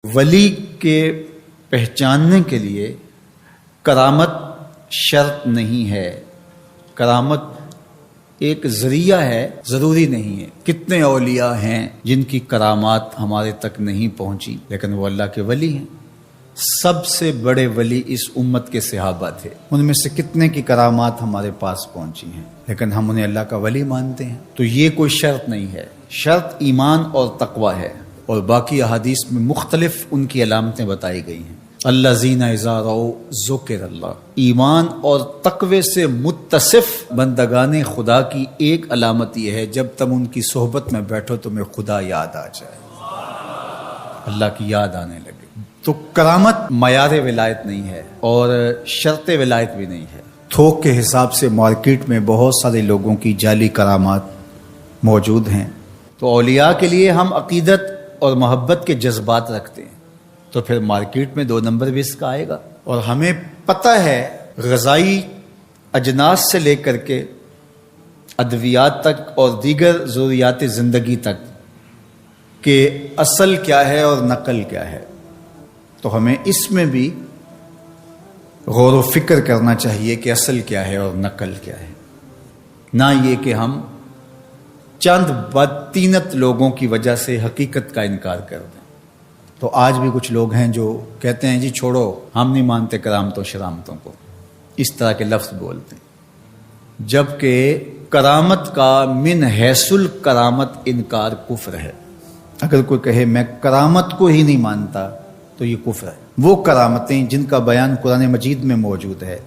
ولی کے پہچاننے کے لیے کرامت شرط نہیں ہے، کرامت ایک ذریعہ ہے، ضروری نہیں ہے۔ کتنے اولیاء ہیں جن کی کرامات ہمارے تک نہیں پہنچی لیکن وہ اللہ کے ولی ہیں۔ سب سے بڑے ولی اس امت کے صحابہ تھے، ان میں سے کتنے کی کرامات ہمارے پاس پہنچی ہیں لیکن ہم انہیں اللہ کا ولی مانتے ہیں۔ تو یہ کوئی شرط نہیں ہے، شرط ایمان اور تقوی ہے، اور باقی احادیث میں مختلف ان کی علامتیں بتائی گئی ہیں۔ الذین اذا رأوا ذکر اللہ، ایمان اور تقوی سے متصف بندگان خدا کی ایک علامت یہ ہے جب تم ان کی صحبت میں بیٹھو تمہیں خدا یاد آ جائے، اللہ کی یاد آنے لگے۔ تو کرامت معیار ولایت نہیں ہے اور شرط ولایت بھی نہیں ہے۔ تھوک کے حساب سے مارکیٹ میں بہت سارے لوگوں کی جعلی کرامات موجود ہیں، تو اولیاء کے لیے ہم عقیدت اور محبت کے جذبات رکھتے ہیں تو پھر مارکیٹ میں 2 نمبر بھی اس کا آئے گا۔ اور ہمیں پتہ ہے غذائی اجناس سے لے کر کے ادویات تک اور دیگر ضروریات زندگی تک کہ اصل کیا ہے اور نقل کیا ہے، تو ہمیں اس میں بھی غور و فکر کرنا چاہیے کہ اصل کیا ہے اور نقل کیا ہے، نہ یہ کہ ہم چند بدطینت لوگوں کی وجہ سے حقیقت کا انکار کر دیں۔ تو آج بھی کچھ لوگ ہیں جو کہتے ہیں جی چھوڑو، ہم نہیں مانتے کرامتوں شرامتوں کو، اس طرح کے لفظ بولتے ہیں، جبکہ کرامت کا من حیث الکرامت انکار کفر ہے۔ اگر کوئی کہے میں کرامت کو ہی نہیں مانتا تو یہ کفر ہے۔ وہ کرامتیں جن کا بیان قرآن مجید میں موجود ہے،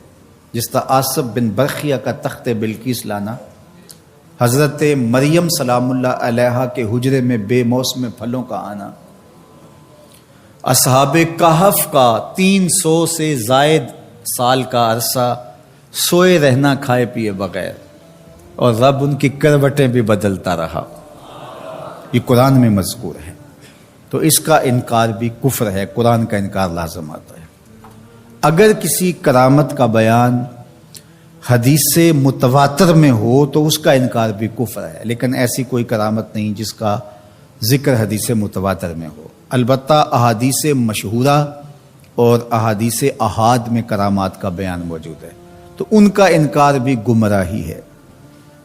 جس طرح آصف بن برخیہ کا تخت بلقیس لانا، حضرت مریم سلام اللہ علیہا کے حجرے میں بے موسم پھلوں کا آنا، اصحاب کہف کا 300 سے زائد سال کا عرصہ سوئے رہنا کھائے پیے بغیر، اور رب ان کی کروٹیں بھی بدلتا رہا، یہ قرآن میں مذکور ہے۔ تو اس کا انکار بھی کفر ہے، قرآن کا انکار لازم آتا ہے۔ اگر کسی کرامت کا بیان حدیث متواتر میں ہو تو اس کا انکار بھی کفر ہے، لیکن ایسی کوئی کرامت نہیں جس کا ذکر حدیث متواتر میں ہو۔ البتہ احادیث مشہورہ اور احادیث احاد میں کرامات کا بیان موجود ہے، تو ان کا انکار بھی گمراہی ہے۔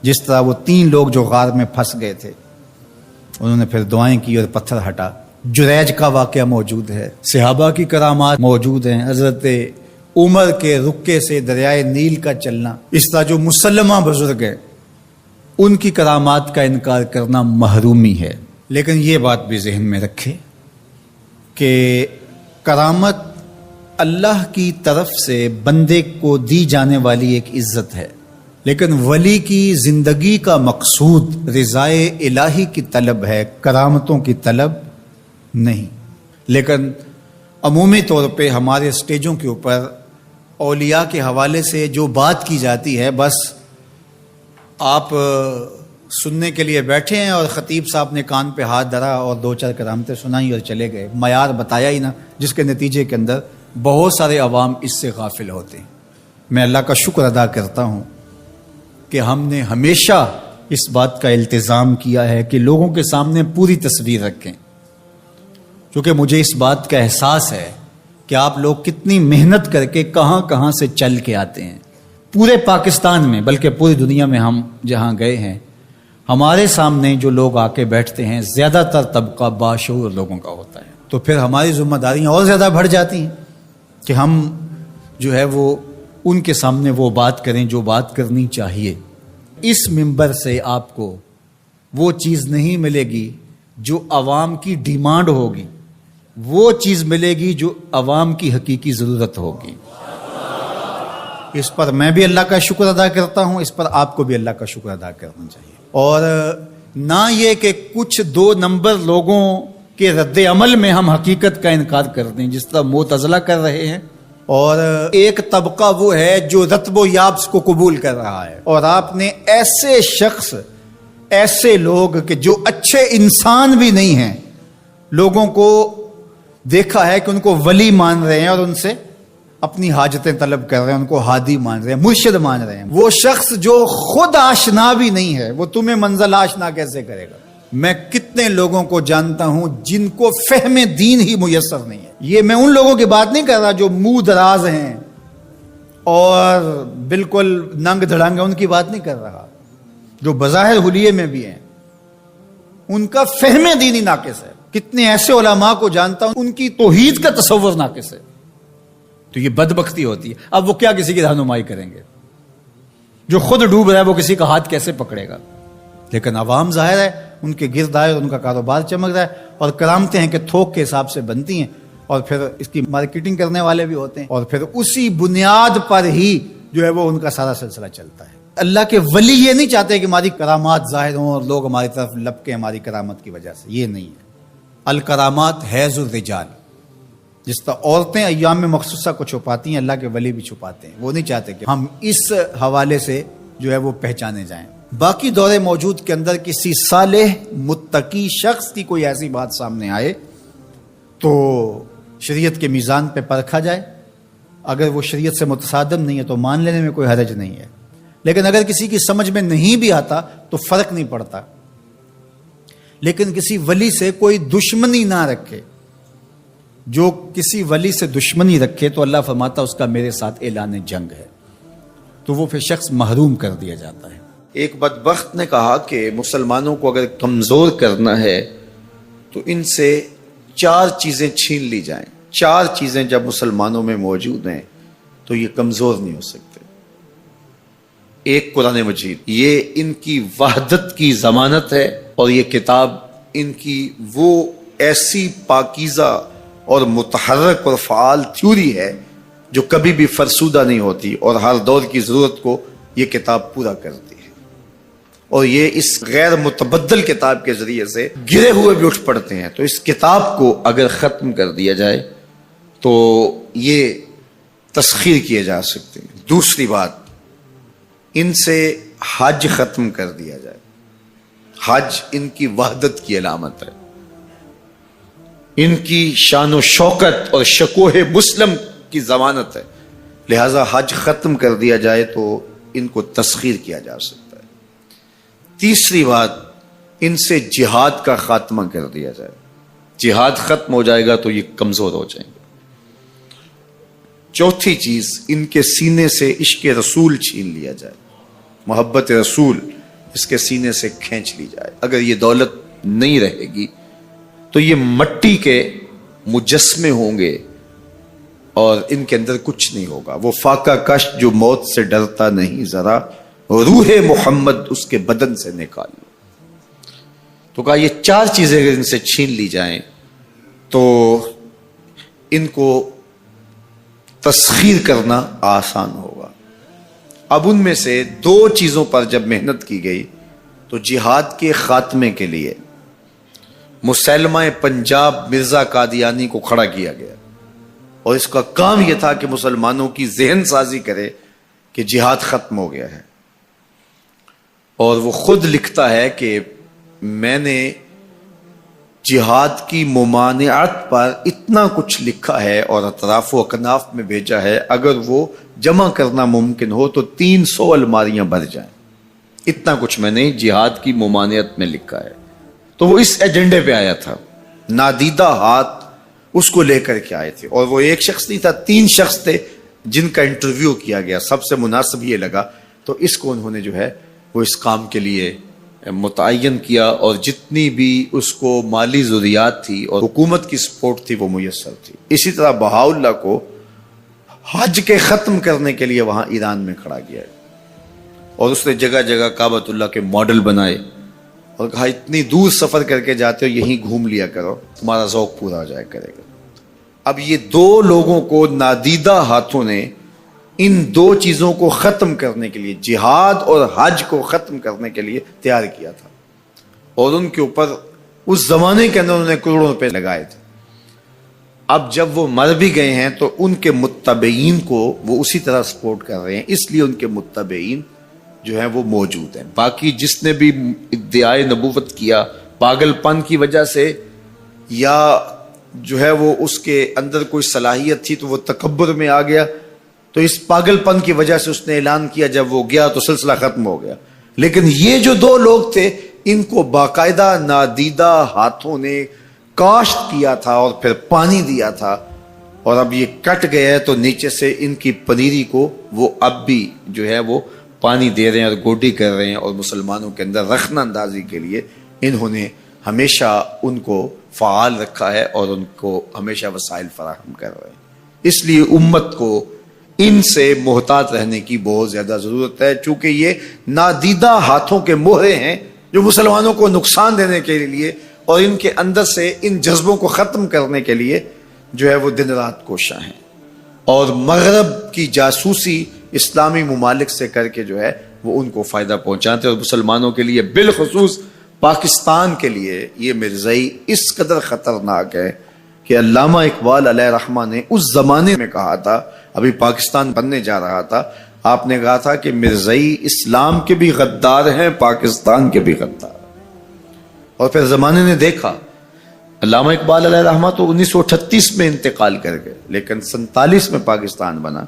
جس طرح وہ 3 لوگ جو غار میں پھنس گئے تھے، انہوں نے پھر دعائیں کی اور پتھر ہٹا۔ جریج کا واقعہ موجود ہے، صحابہ کی کرامات موجود ہیں، حضرت عمر کے رکے سے دریائے نیل کا چلنا، اس طرح جو مسلمہ بزرگ ہیں ان کی کرامات کا انکار کرنا محرومی ہے۔ لیکن یہ بات بھی ذہن میں رکھے کہ کرامت اللہ کی طرف سے بندے کو دی جانے والی ایک عزت ہے، لیکن ولی کی زندگی کا مقصود رضائے الہی کی طلب ہے، کرامتوں کی طلب نہیں۔ لیکن عمومی طور پہ ہمارے اسٹیجوں کے اوپر اولیاء کے حوالے سے جو بات کی جاتی ہے، بس آپ سننے کے لیے بیٹھے ہیں اور خطیب صاحب نے کان پہ ہاتھ دھرا اور 2-4 کرامتیں سنائی اور چلے گئے، معیار بتایا ہی نہ، جس کے نتیجے کے اندر بہت سارے عوام اس سے غافل ہوتے ہیں۔ میں اللہ کا شکر ادا کرتا ہوں کہ ہم نے ہمیشہ اس بات کا التزام کیا ہے کہ لوگوں کے سامنے پوری تصویر رکھیں، کیونکہ مجھے اس بات کا احساس ہے کہ آپ لوگ کتنی محنت کر کے کہاں کہاں سے چل کے آتے ہیں۔ پورے پاکستان میں بلکہ پوری دنیا میں ہم جہاں گئے ہیں، ہمارے سامنے جو لوگ آ کے بیٹھتے ہیں زیادہ تر طبقہ باشعور لوگوں کا ہوتا ہے، تو پھر ہماری ذمہ داریاں اور زیادہ بڑھ جاتی ہیں کہ ہم جو ہے وہ ان کے سامنے وہ بات کریں جو بات کرنی چاہیے۔ اس منبر سے آپ کو وہ چیز نہیں ملے گی جو عوام کی ڈیمانڈ ہوگی، وہ چیز ملے گی جو عوام کی حقیقی ضرورت ہوگی۔ اس پر میں بھی اللہ کا شکر ادا کرتا ہوں، اس پر آپ کو بھی اللہ کا شکر ادا کرنا چاہیے، اور نہ یہ کہ کچھ 2 نمبر لوگوں کے رد عمل میں ہم حقیقت کا انکار کر دیں جس طرح معتزلہ کر رہے ہیں، اور ایک طبقہ وہ ہے جو رتب و یابس کو قبول کر رہا ہے، اور آپ نے ایسے شخص، ایسے لوگ کہ جو اچھے انسان بھی نہیں ہیں، لوگوں کو دیکھا ہے کہ ان کو ولی مان رہے ہیں اور ان سے اپنی حاجتیں طلب کر رہے ہیں، ان کو ہادی مان رہے ہیں، مرشد مان رہے ہیں۔ وہ شخص جو خود آشنا بھی نہیں ہے وہ تمہیں منزل آشنا کیسے کرے گا؟ میں کتنے لوگوں کو جانتا ہوں جن کو فہم دین ہی میسر نہیں ہے. یہ میں ان لوگوں کی بات نہیں کر رہا جو منہ دراز ہیں اور بالکل ننگ دھڑنگ ہیں، ان کی بات نہیں کر رہا. جو بظاہر حلیے میں بھی ہیں ان کا فہم دینی ناقص ہے. کتنے ایسے علماء کو جانتا ہوں ان کی توحید کا تصور ناقص ہے. تو یہ بدبختی ہوتی ہے. اب وہ کیا کسی کی رہنمائی کریں گے؟ جو خود ڈوب رہا ہے وہ کسی کا ہاتھ کیسے پکڑے گا؟ لیکن عوام ظاہر ہے ان کے گرد آئے اور ان کا کاروبار چمک رہا ہے، اور کرامتیں ہیں کہ تھوک کے حساب سے بنتی ہیں، اور پھر اس کی مارکیٹنگ کرنے والے بھی ہوتے ہیں، اور پھر اسی بنیاد پر ہی جو ہے وہ ان کا سارا سلسلہ چلتا ہے. اللہ کے ولی یہ نہیں چاہتے کہ ہماری کرامات ظاہر ہوں اور لوگ ہماری طرف لپکیں ہماری کرامت کی وجہ سے. یہ نہیں ہے. الکرامات حیض الرجال، جس طرح عورتیں ایام مخصوصہ کو چھپاتی ہیں، اللہ کے ولی بھی چھپاتے ہیں. وہ نہیں چاہتے کہ ہم اس حوالے سے جو ہے وہ پہچانے جائیں. باقی دور موجود کے اندر کسی صالح متقی شخص کی کوئی ایسی بات سامنے آئے تو شریعت کے میزان پہ پرکھا جائے. اگر وہ شریعت سے متصادم نہیں ہے تو مان لینے میں کوئی حرج نہیں ہے. لیکن اگر کسی کی سمجھ میں نہیں بھی آتا تو فرق نہیں پڑتا. لیکن کسی ولی سے کوئی دشمنی نہ رکھے. جو کسی ولی سے دشمنی رکھے تو اللہ فرماتا اس کا میرے ساتھ اعلان جنگ ہے، تو وہ پھر شخص محروم کر دیا جاتا ہے. ایک بدبخت نے کہا کہ مسلمانوں کو اگر کمزور کرنا ہے تو ان سے 4 چیزیں چھین لی جائیں. 4 چیزیں جب مسلمانوں میں موجود ہیں تو یہ کمزور نہیں ہو سکتے. ایک قرآن مجید، یہ ان کی وحدت کی ضمانت ہے، اور یہ کتاب ان کی وہ ایسی پاکیزہ اور متحرک اور فعال تھیوری ہے جو کبھی بھی فرسودہ نہیں ہوتی، اور ہر دور کی ضرورت کو یہ کتاب پورا کرتی ہے. اور یہ اس غیر متبدل کتاب کے ذریعے سے گرے ہوئے بھی اٹھ پڑتے ہیں. تو اس کتاب کو اگر ختم کر دیا جائے تو یہ تسخیر کیے جا سکتے ہیں. دوسری بات، ان سے حج ختم کر دیا جائے. حج ان کی وحدت کی علامت ہے، ان کی شان و شوکت اور شکوہ مسلم کی ضمانت ہے. لہذا حج ختم کر دیا جائے تو ان کو تسخیر کیا جا سکتا ہے. تیسری بات، ان سے جہاد کا خاتمہ کر دیا جائے. جہاد ختم ہو جائے گا تو یہ کمزور ہو جائیں گے. چوتھی چیز، ان کے سینے سے عشق رسول چھین لیا جائے. محبت رسول اس کے سینے سے کھینچ لی جائے. اگر یہ دولت نہیں رہے گی تو یہ مٹی کے مجسمے ہوں گے اور ان کے اندر کچھ نہیں ہوگا. وہ فاقہ کش جو موت سے ڈرتا نہیں ذرا، روح محمد اس کے بدن سے نکال لو. تو کہا یہ 4 چیزیں اگر ان سے چھین لی جائیں تو ان کو تسخیر کرنا آسان ہوگا. اب ان میں سے 2 چیزوں پر جب محنت کی گئی تو جہاد کے خاتمے کے لیے مسلمہ پنجاب مرزا قادیانی کو کھڑا کیا گیا، اور اس کا کام یہ تھا کہ مسلمانوں کی ذہن سازی کرے کہ جہاد ختم ہو گیا ہے. اور وہ خود لکھتا ہے کہ میں نے جہاد کی ممانعت پر اتنا کچھ لکھا ہے اور اطراف و اکناف میں بھیجا ہے، اگر وہ جمع کرنا ممکن ہو تو 300 الماریاں بھر جائیں. اتنا کچھ میں نے جہاد کی ممانعت میں لکھا ہے. تو وہ اس ایجنڈے پہ آیا تھا. نادیدہ ہاتھ اس کو لے کر کے آئے تھے، اور وہ ایک شخص نہیں تھا، 3 شخص تھے جن کا انٹرویو کیا گیا. سب سے مناسب یہ لگا تو اس کو انہوں نے جو ہے وہ اس کام کے لیے متعین کیا، اور جتنی بھی اس کو مالی ضروریات تھی اور حکومت کی سپورٹ تھی وہ میسر تھی. اسی طرح بہاءاللہ کو حج کے ختم کرنے کے لیے وہاں ایران میں کھڑا کیا ہے، اور اس نے جگہ جگہ کعبۃ اللہ کے ماڈل بنائے اور کہا اتنی دور سفر کر کے جاتے ہو یہیں گھوم لیا کرو، تمہارا ذوق پورا ہو جائے کرے گا. اب یہ 2 لوگوں کو نادیدہ ہاتھوں نے ان 2 چیزوں کو ختم کرنے کے لیے، جہاد اور حج کو ختم کرنے کے لیے تیار کیا تھا، اور ان کے اوپر اس زمانے کے اندر انہوں نے کروڑوں روپے لگائے تھے. اب جب وہ مر بھی گئے ہیں تو ان کے متبعین کو وہ اسی طرح سپورٹ کر رہے ہیں، اس لیے ان کے متبعین جو ہیں وہ موجود ہیں. باقی جس نے بھی ادعائے نبوت کیا پاگل پن کی وجہ سے، یا جو ہے وہ اس کے اندر کوئی صلاحیت تھی تو وہ تکبر میں آ گیا، تو اس پاگل پن کی وجہ سے اس نے اعلان کیا، جب وہ گیا تو سلسلہ ختم ہو گیا. لیکن یہ جو 2 لوگ تھے ان کو باقاعدہ نادیدہ ہاتھوں نے کاشت کیا تھا اور پھر پانی دیا تھا، اور اب یہ کٹ گیا ہے تو نیچے سے ان کی پنیری کو وہ اب بھی جو ہے وہ پانی دے رہے ہیں اور گوڈی کر رہے ہیں، اور مسلمانوں کے اندر رخنہ اندازی کے لیے انہوں نے ہمیشہ ان کو فعال رکھا ہے اور ان کو ہمیشہ وسائل فراہم کر رہے ہیں۔ اس لیے امت کو ان سے محتاط رہنے کی بہت زیادہ ضرورت ہے، چونکہ یہ نادیدہ ہاتھوں کے مہرے ہیں جو مسلمانوں کو نقصان دینے کے لیے اور ان کے اندر سے ان جذبوں کو ختم کرنے کے لیے جو ہے وہ دن رات کوشاں ہیں، اور مغرب کی جاسوسی اسلامی ممالک سے کر کے جو ہے وہ ان کو فائدہ پہنچاتے ہیں، اور مسلمانوں کے لیے بالخصوص پاکستان کے لیے یہ مرزائی اس قدر خطرناک ہے کہ علامہ اقبال علیہ رحمہ نے اس زمانے میں کہا تھا، ابھی پاکستان بننے جا رہا تھا، آپ نے کہا تھا کہ مرزائی اسلام کے بھی غدار ہیں، پاکستان کے بھی غدار، اور پھر زمانے نے دیکھا۔ علامہ اقبال علیہ رحمہ تو 1938 میں انتقال کر گئے، لیکن 47 میں پاکستان بنا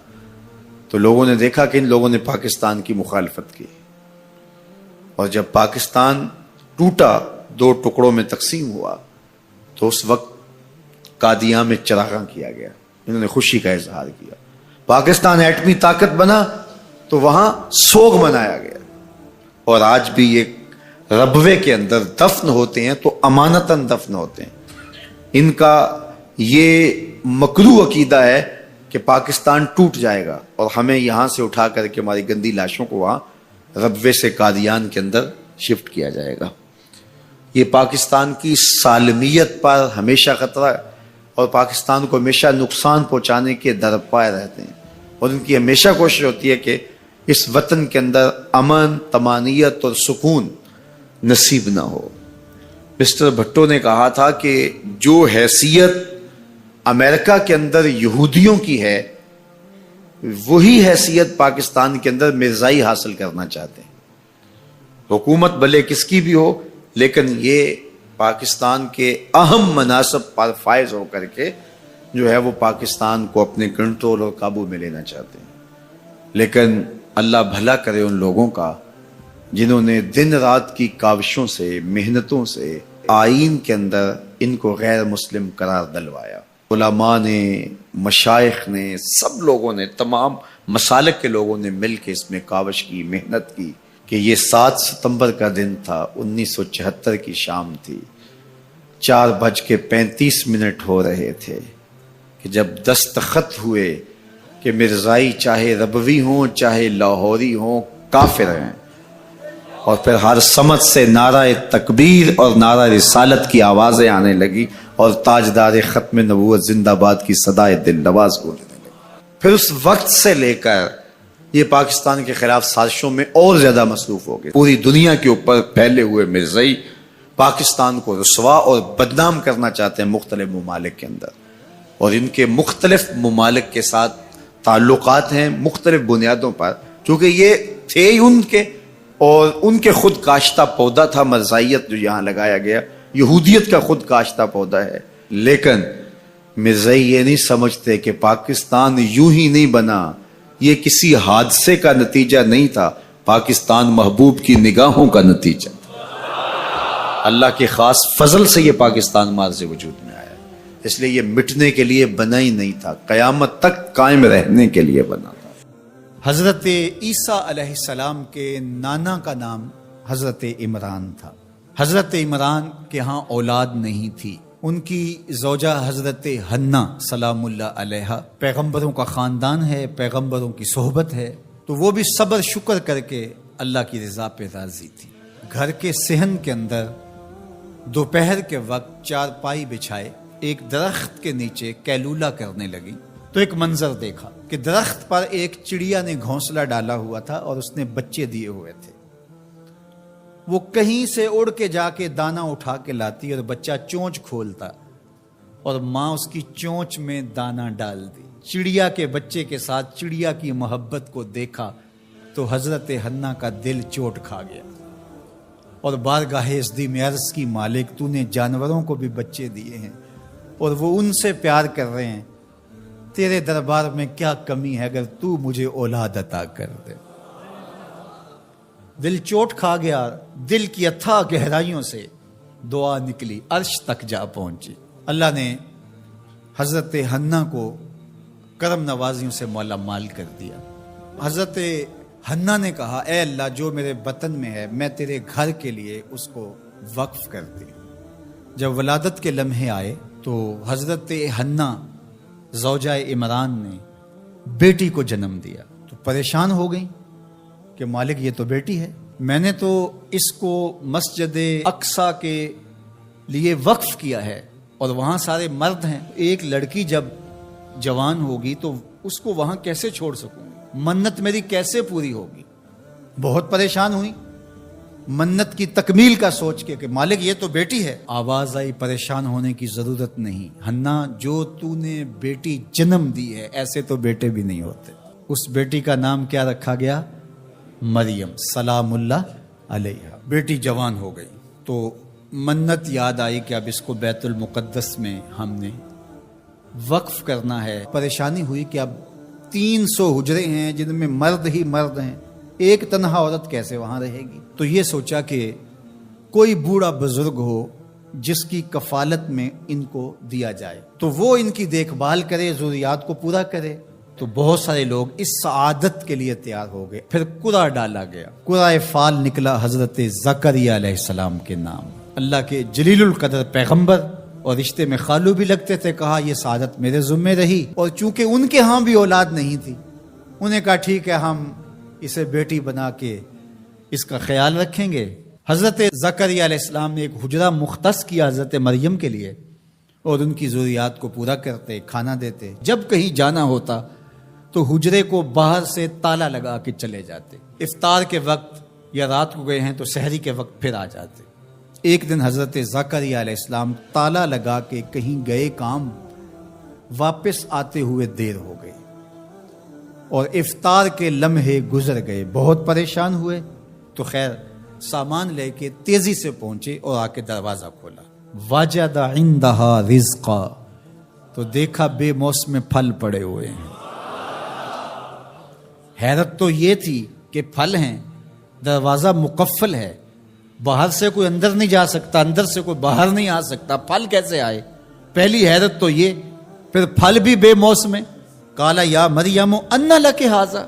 تو لوگوں نے دیکھا کہ ان لوگوں نے پاکستان کی مخالفت کی، اور جب پاکستان ٹوٹا، 2 ٹکڑوں میں تقسیم ہوا، تو اس وقت قادیاں میں چراغاں کیا گیا، انہوں نے خوشی کا اظہار کیا۔ پاکستان ایٹمی طاقت بنا تو وہاں سوگ منایا گیا، اور آج بھی یہ ربوے کے اندر دفن ہوتے ہیں تو امانتاً دفن ہوتے ہیں۔ ان کا یہ مکروہ عقیدہ ہے کہ پاکستان ٹوٹ جائے گا اور ہمیں یہاں سے اٹھا کر کے ہماری گندی لاشوں کو وہاں ربوے سے قادیان کے اندر شفٹ کیا جائے گا۔ یہ پاکستان کی سالمیت پر ہمیشہ خطرہ ہے، اور پاکستان کو ہمیشہ نقصان پہنچانے کے درپائے رہتے ہیں، اور ان کی ہمیشہ کوشش ہوتی ہے کہ اس وطن کے اندر امن، طمانینت اور سکون نصیب نہ ہو۔ مسٹر بھٹو نے کہا تھا کہ جو حیثیت امریکہ کے اندر یہودیوں کی ہے، وہی حیثیت پاکستان کے اندر مرزائی حاصل کرنا چاہتے ہیں۔ حکومت بھلے کس کی بھی ہو، لیکن یہ پاکستان کے اہم مناصب پر فائز ہو کر کے جو ہے وہ پاکستان کو اپنے کنٹرول اور قابو میں لینا چاہتے ہیں۔ لیکن اللہ بھلا کرے ان لوگوں کا جنہوں نے دن رات کی کاوشوں سے، محنتوں سے آئین کے اندر ان کو غیر مسلم قرار دلوایا۔ علماء نے، مشائخ نے، سب لوگوں نے، تمام مسالک کے لوگوں نے مل کے اس میں کاوش کی، محنت کی کہ یہ 7 ستمبر کا دن تھا، 1974 کی شام تھی، 4:35 ہو رہے تھے کہ جب دستخط ہوئے کہ مرزائی چاہے ربوی ہوں چاہے لاہوری ہوں کافر ہیں، اور پھر ہر سمت سے نعرہ تکبیر اور نعرہ رسالت کی آوازیں آنے لگی، اور تاجدار ختم نبوت زندہ باد کی صدائے دل نواز گونجنے لگی۔ پھر اس وقت سے لے کر یہ پاکستان کے خلاف سازشوں میں اور زیادہ مصروف ہو گئے۔ پوری دنیا کے اوپر پھیلے ہوئے مرزائی پاکستان کو رسوا اور بدنام کرنا چاہتے ہیں مختلف ممالک کے اندر، اور ان کے مختلف ممالک کے ساتھ تعلقات ہیں مختلف بنیادوں پر، چونکہ یہ تھے ان کے، اور ان کے خود کاشتہ پودا تھا مرزائیت جو یہاں لگایا گیا، یہودیت کا خود کاشتہ پودا ہے۔ لیکن مرزائی یہ نہیں سمجھتے کہ پاکستان یوں ہی نہیں بنا، یہ کسی حادثے کا نتیجہ نہیں تھا، پاکستان محبوب کی نگاہوں کا نتیجہ تھا۔ اللہ کے خاص فضل سے یہ پاکستان مارز وجود میں آیا، اس لیے یہ مٹنے کے لیے بنا ہی نہیں تھا، قیامت تک قائم رہنے کے لیے بنا تھا۔ حضرت عیسیٰ علیہ السلام کے نانا کا نام حضرت عمران تھا۔ حضرت عمران کے ہاں اولاد نہیں تھی، ان کی زوجہ حضرت حنا سلام اللہ علیہ، پیغمبروں کا خاندان ہے، پیغمبروں کی صحبت ہے، تو وہ بھی صبر شکر کر کے اللہ کی رضا پہ راضی تھی۔ گھر کے صحن کے اندر دوپہر کے وقت چارپائی بچھائے ایک درخت کے نیچے قیلولہ کرنے لگی، تو ایک منظر دیکھا کہ درخت پر ایک چڑیا نے گھونسلہ ڈالا ہوا تھا اور اس نے بچے دیے ہوئے تھے۔ وہ کہیں سے اڑ کے جا کے دانا اٹھا کے لاتی اور بچہ چونچ کھولتا، اور ماں اس کی چونچ میں دانا ڈال دی۔ چڑیا کے بچے کے ساتھ چڑیا کی محبت کو دیکھا تو حضرت حنا کا دل چوٹ کھا گیا، اور بارگاہ عزدی میں عرض کی مالک تو نے جانوروں کو بھی بچے دیے ہیں اور وہ ان سے پیار کر رہے ہیں، تیرے دربار میں کیا کمی ہے اگر تو مجھے اولاد عطا کر دے۔ دل چوٹ کھا گیا، دل کی اتھا گہرائیوں سے دعا نکلی، عرش تک جا پہنچی۔ اللہ نے حضرت حنا کو کرم نوازیوں سے مولا مال کر دیا۔ حضرت حنا نے کہا اے اللہ جو میرے بطن میں ہے میں تیرے گھر کے لیے اس کو وقف کرتی ہوں۔ جب ولادت کے لمحے آئے تو حضرت حنا زوجہ عمران نے بیٹی کو جنم دیا تو پریشان ہو گئی کہ مالک یہ تو بیٹی ہے، میں نے تو اس کو مسجد اقصی کے لیے وقف کیا ہے اور وہاں سارے مرد ہیں، ایک لڑکی جب جوان ہوگی تو اس کو وہاں کیسے چھوڑ سکوں، منت میری کیسے پوری ہوگی۔ بہت پریشان ہوئی منت کی تکمیل کا سوچ کے کہ مالک یہ تو بیٹی ہے۔ آواز آئی پریشان ہونے کی ضرورت نہیں حنا، جو تو نے بیٹی جنم دی ہے ایسے تو بیٹے بھی نہیں ہوتے۔ اس بیٹی کا نام کیا رکھا گیا؟ مریم سلام اللہ علیہا۔ بیٹی جوان ہو گئی تو منت یاد آئی کہ اب اس کو بیت المقدس میں ہم نے وقف کرنا ہے۔ پریشانی ہوئی کہ اب 300 حجرے ہیں جن میں مرد ہی مرد ہیں، ایک تنہا عورت کیسے وہاں رہے گی؟ تو یہ سوچا کہ کوئی بوڑھا بزرگ ہو جس کی کفالت میں ان کو دیا جائے تو وہ ان کی دیکھ بھال کرے، ضروریات کو پورا کرے۔ تو بہت سارے لوگ اس سعادت کے لیے تیار ہو گئے۔ پھر قرعہ ڈالا گیا، قرعہ فال نکلا حضرت زکریا علیہ السلام کے نام۔ اللہ کے جلیل القدر پیغمبر اور رشتے میں خالو بھی لگتے تھے، کہا یہ سعادت میرے ذمہ رہی، اور چونکہ ان کے ہاں بھی اولاد نہیں تھی انہیں کہا ٹھیک ہے ہم اسے بیٹی بنا کے اس کا خیال رکھیں گے۔ حضرت زکریا علیہ السلام نے ایک حجرہ مختص کیا حضرت مریم کے لیے اور ان کی ضروریات کو پورا کرتے، کھانا دیتے۔ جب کہیں جانا ہوتا تو حجرے کو باہر سے تالا لگا کے چلے جاتے، افطار کے وقت یا رات کو گئے ہیں تو سحری کے وقت پھر آ جاتے۔ ایک دن حضرت زکریا علیہ السلام تالا لگا کے کہیں گئے کام، واپس آتے ہوئے دیر ہو گئی اور افطار کے لمحے گزر گئے، بہت پریشان ہوئے تو خیر سامان لے کے تیزی سے پہنچے اور آ کے دروازہ کھولا، وجد عندہا رزقا، تو دیکھا بے موسم پھل پڑے ہوئے ہیں۔ حیرت تو یہ تھی کہ پھل ہیں، دروازہ مقفل ہے، باہر سے کوئی اندر نہیں جا سکتا، اندر سے کوئی باہر نہیں آ سکتا، پھل کیسے آئے؟ پہلی حیرت تو یہ، پھر پھل بھی بے موسم۔ قالا یا مریم انا لک ھذا،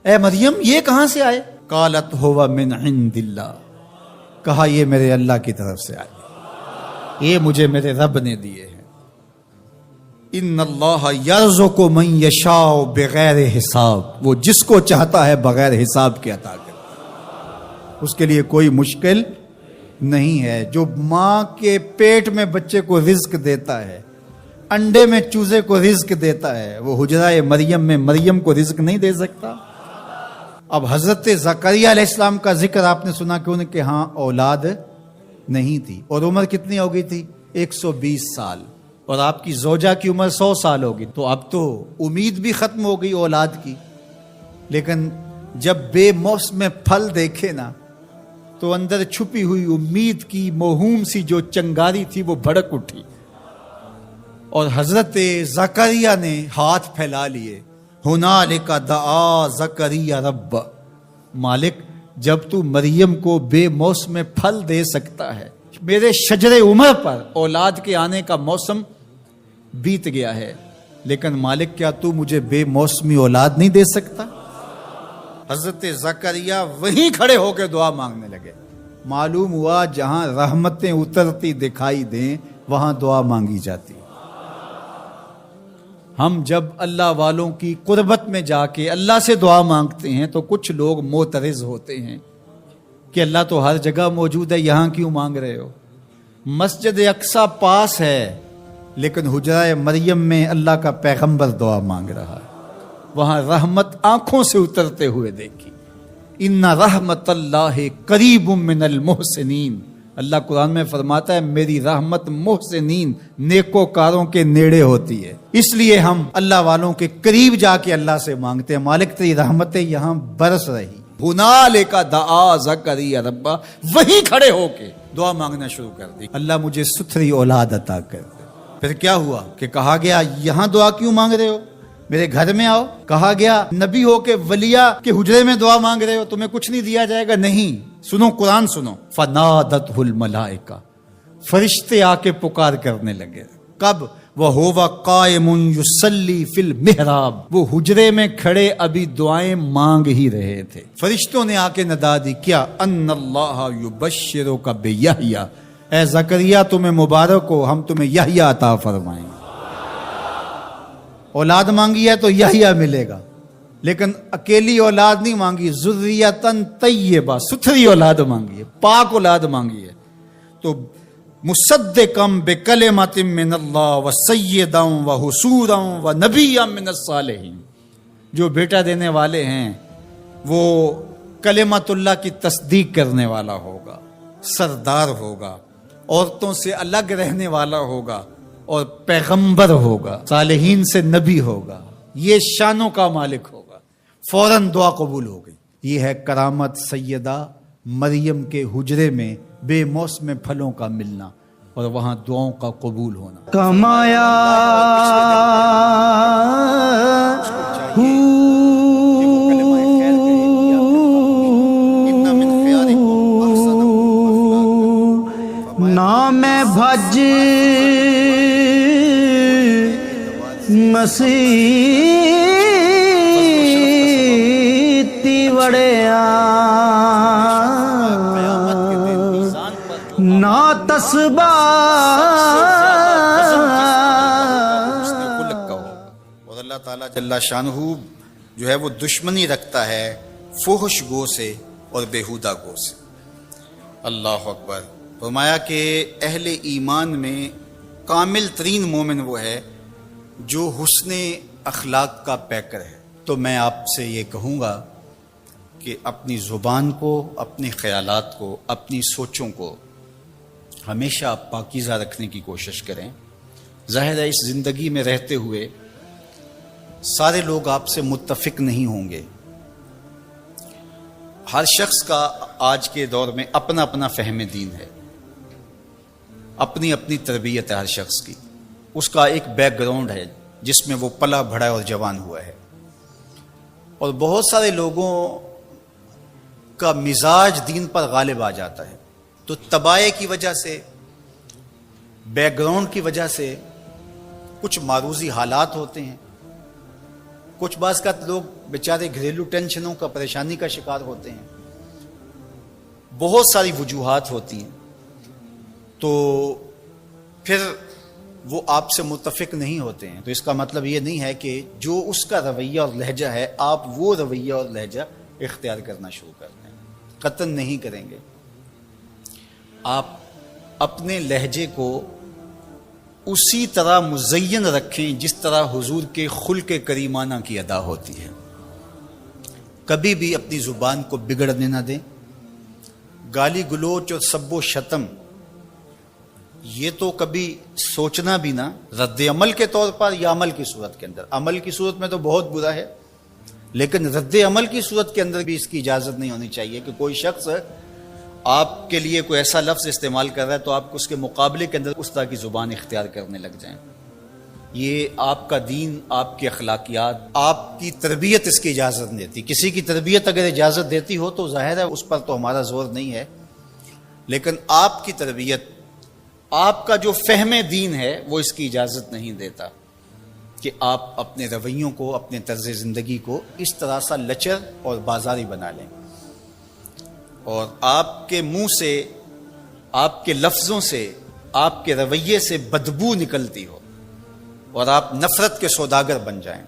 اے مریم یہ کہاں سے آئے؟ قالت ہوا من عند اللہ، کہا یہ میرے اللہ کی طرف سے آئے، یہ مجھے میرے رب نے دیے ہیں۔ ان اللہ یرزق من یشاء بغیر حساب، وہ جس کو چاہتا ہے بغیر حساب کے عطا کرتا ہے، اس کے لیے کوئی مشکل نہیں ہے۔ جو ماں کے پیٹ میں بچے کو رزق دیتا ہے، انڈے میں چوزے کو رزق دیتا ہے، وہ حجرہ مریم میں مریم کو رزق نہیں دے سکتا؟ اب حضرت زکریا علیہ السلام کا ذکر آپ نے سنا کہ ان کے ہاں اولاد نہیں تھی، اور عمر کتنی ہو گئی تھی؟ 120 سال، اور آپ کی زوجہ کی عمر 100 سال ہوگی، تو اب تو امید بھی ختم ہو گئی اولاد کی۔ لیکن جب بے موسم پھل دیکھے نا تو اندر چھپی ہوئی امید کی موہوم سی جو چنگاری تھی وہ بھڑک اٹھی، اور حضرت زکریا نے ہاتھ پھیلا لیے، ہنالک دعا زکریا رب، مالک جب تو مریم کو بے موسم پھل دے سکتا ہے، میرے شجر عمر پر اولاد کے آنے کا موسم بیت گیا ہے، لیکن مالک کیا تو مجھے بے موسمی اولاد نہیں دے سکتا؟ حضرت زکریا وہیں کھڑے ہو کے دعا مانگنے لگے۔ معلوم ہوا جہاں رحمتیں اترتی دکھائی دیں وہاں دعا مانگی جاتی۔ ہم جب اللہ والوں کی قربت میں جا کے اللہ سے دعا مانگتے ہیں تو کچھ لوگ معترض ہوتے ہیں کہ اللہ تو ہر جگہ موجود ہے، یہاں کیوں مانگ رہے ہو؟ مسجد اقصی پاس ہے لیکن حجرہ مریم میں اللہ کا پیغمبر دعا مانگ رہا ہے، وہاں رحمت آنکھوں سے اترتے ہوئے دیکھی۔ ان رحمت اللہ قریب من المحسنین، اللہ قرآن میں فرماتا ہے میری رحمت محسنین نیکوکاروں کے نیڑے ہوتی ہے، اس لیے ہم اللہ والوں کے قریب جا کے اللہ سے مانگتے ہیں، مالک تیری رحمتیں یہاں برس رہی۔ ہنالک دعا زکریا ربا، وہیں کھڑے ہو کے دعا مانگنا شروع کر دی، اللہ مجھے ستھری اولاد عطا کر دے۔ پھر کیا ہوا کہ کہا گیا یہاں دعا کیوں مانگ رہے ہو؟ میرے گھر میں آؤ. کہا گیا نبی ہو کے ولیہ کے حجرے میں دعا مانگ رہے ہو, تمہیں کچھ نہیں دیا جائے گا. نہیں, سنو قرآن سنو. فنادتہ الملائکہ, فرشتے آ کے پکار کرنے لگے. کب؟ وَهُوَ قَائِمٌ يُصَلِّي فِي الْمِحْرَابِ, وہ حجرے میں کھڑے ابھی دعائیں مانگ ہی رہے تھے. فرشتوں نے آ کے ندا دی. کیا؟ ان اللہ یبشرک بیحییٰ, اے زکریا تمہیں مبارک ہو, ہم تمہیں یحییٰ عطا فرمائیں گے. اولاد مانگی ہے تو یحییٰ ملے گا, لیکن اکیلی اولاد نہیں مانگی, ذریۃً طیبہ, ستھری اولاد مانگی ہے, پاک اولاد مانگی ہے. تو مصدقم بکلمۃ من اللہ وسیدا وحصورا ونبیا من الصالحین, جو بیٹا دینے والے ہیں وہ کلمت اللہ کی تصدیق کرنے والا ہوگا, سردار ہوگا, عورتوں سے الگ رہنے والا ہوگا, اور پیغمبر ہوگا, صالحین سے نبی ہوگا, یہ شانوں کا مالک ہوگا. فوراً دعا قبول ہو گئی. یہ ہے کرامت سیدہ مریم کے حجرے میں بے موسم پھلوں کا ملنا اور وہاں دعاؤں کا قبول ہونا. کمایا نام بھج مسیح تی وڑیا نا تسبا. اور اللہ تعالیٰ جل شانہ جو ہے وہ دشمنی رکھتا ہے فحش گو سے اور بیہودہ گو سے. اللہ اکبر. فرمایا کہ اہل ایمان میں کامل ترین مومن وہ ہے جو حسن اخلاق کا پیکر ہے. تو میں آپ سے یہ کہوں گا کہ اپنی زبان کو, اپنے خیالات کو, اپنی سوچوں کو ہمیشہ پاکیزہ رکھنے کی کوشش کریں. ظاہر ہے اس زندگی میں رہتے ہوئے سارے لوگ آپ سے متفق نہیں ہوں گے. ہر شخص کا آج کے دور میں اپنا اپنا فہم دین ہے, اپنی اپنی تربیت ہے ہر شخص کی, اس کا ایک بیک گراؤنڈ ہے جس میں وہ پلا بڑھا اور جوان ہوا ہے. اور بہت سارے لوگوں کا مزاج دین پر غالب آ جاتا ہے, تو تباہی کی وجہ سے, بیک گراؤنڈ کی وجہ سے کچھ معروضی حالات ہوتے ہیں. کچھ بعض کا لوگ بیچارے گھریلو ٹینشنوں کا, پریشانی کا شکار ہوتے ہیں. بہت ساری وجوہات ہوتی ہیں, تو پھر وہ آپ سے متفق نہیں ہوتے ہیں. تو اس کا مطلب یہ نہیں ہے کہ جو اس کا رویہ اور لہجہ ہے آپ وہ رویہ اور لہجہ اختیار کرنا شروع کر دیں. قطعاً نہیں کریں گے. آپ اپنے لہجے کو اسی طرح مزین رکھیں جس طرح حضور کے خلق کریمانہ کی ادا ہوتی ہے. کبھی بھی اپنی زبان کو بگڑنے نہ دیں. گالی گلوچ اور سب و شتم یہ تو کبھی سوچنا بھی نہ, رد عمل کے طور پر یا عمل کی صورت کے اندر. عمل کی صورت میں تو بہت برا ہے, لیکن رد عمل کی صورت کے اندر بھی اس کی اجازت نہیں ہونی چاہیے کہ کوئی شخص آپ کے لیے کوئی ایسا لفظ استعمال کر رہا ہے تو آپ اس کے مقابلے کے اندر اس طرح کی زبان اختیار کرنے لگ جائیں. یہ آپ کا دین, آپ کے اخلاقیات, آپ کی تربیت اس کی اجازت نہیں دیتی. کسی کی تربیت اگر اجازت دیتی ہو تو ظاہر ہے اس پر تو ہمارا زور نہیں ہے, لیکن آپ کی تربیت, آپ کا جو فہم دین ہے وہ اس کی اجازت نہیں دیتا کہ آپ اپنے رویوں کو, اپنے طرز زندگی کو اس طرح سا لچر اور بازاری بنا لیں, اور آپ کے منہ سے, آپ کے لفظوں سے, آپ کے رویے سے بدبو نکلتی ہو اور آپ نفرت کے سوداگر بن جائیں.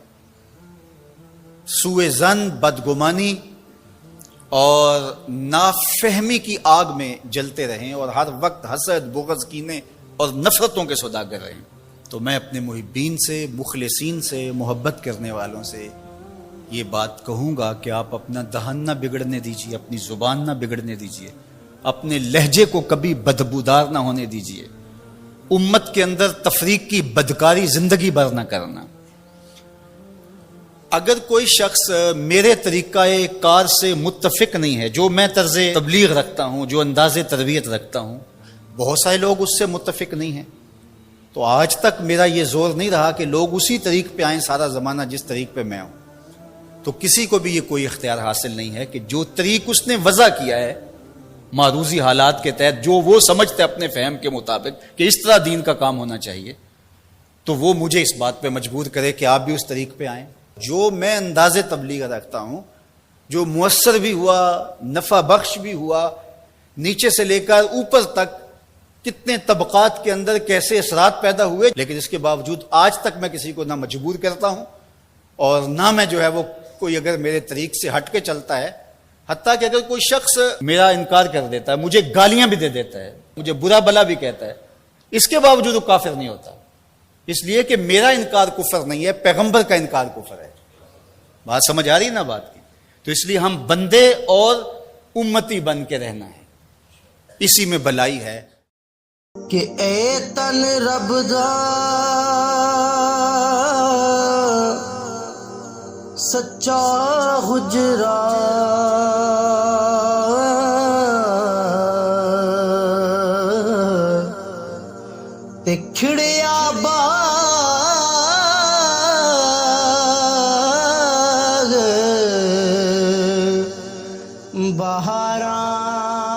سوء ظن, بدگمانی اور نافہمی کی آگ میں جلتے رہیں اور ہر وقت حسد, بغض, کینے اور نفرتوں کے سوداگر رہیں. تو میں اپنے محبین سے, مخلصین سے, محبت کرنے والوں سے یہ بات کہوں گا کہ آپ اپنا دہن نہ بگڑنے دیجیے, اپنی زبان نہ بگڑنے دیجیے, اپنے لہجے کو کبھی بدبودار نہ ہونے دیجیے, امت کے اندر تفریق کی بدکاری زندگی بھر نہ کرنا. اگر کوئی شخص میرے طریقہ کار سے متفق نہیں ہے, جو میں طرز تبلیغ رکھتا ہوں, جو انداز تربیت رکھتا ہوں, بہت سارے لوگ اس سے متفق نہیں ہیں, تو آج تک میرا یہ زور نہیں رہا کہ لوگ اسی طریق پہ آئیں سارا زمانہ جس طریق پہ میں ہوں. تو کسی کو بھی یہ کوئی اختیار حاصل نہیں ہے کہ جو طریق اس نے وضع کیا ہے معروضی حالات کے تحت، جو وہ سمجھتے اپنے فہم کے مطابق کہ اس طرح دین کا کام ہونا چاہیے، تو وہ مجھے اس بات پہ مجبور کرے کہ آپ بھی اس طریق پہ آئیں. جو میں انداز تبلیغ رکھتا ہوں، جو مؤثر بھی ہوا، نفع بخش بھی ہوا، نیچے سے لے کر اوپر تک کتنے طبقات کے اندر کیسے اثرات پیدا ہوئے، لیکن اس کے باوجود آج تک میں کسی کو نہ مجبور کرتا ہوں اور نہ میں جو ہے وہ کوئی اگر میرے طریق سے ہٹ کے چلتا ہے، حتیٰ کہ اگر کوئی شخص میرا انکار کر دیتا ہے، مجھے گالیاں بھی دے دیتا ہے، مجھے برا بلا بھی کہتا ہے، اس کے باوجود وہ کافر نہیں ہوتا، اس لیے کہ میرا انکار کفر نہیں ہے، پیغمبر کا انکار کفر ہے. بات سمجھ آ رہی نا بات کی؟ تو اس لیے ہم بندے اور امتی بن کے رہنا ہے، اسی میں بلائی ہے. کہ اے تن رب دا سچا حجرا تے کھڑیا باغ بہاراں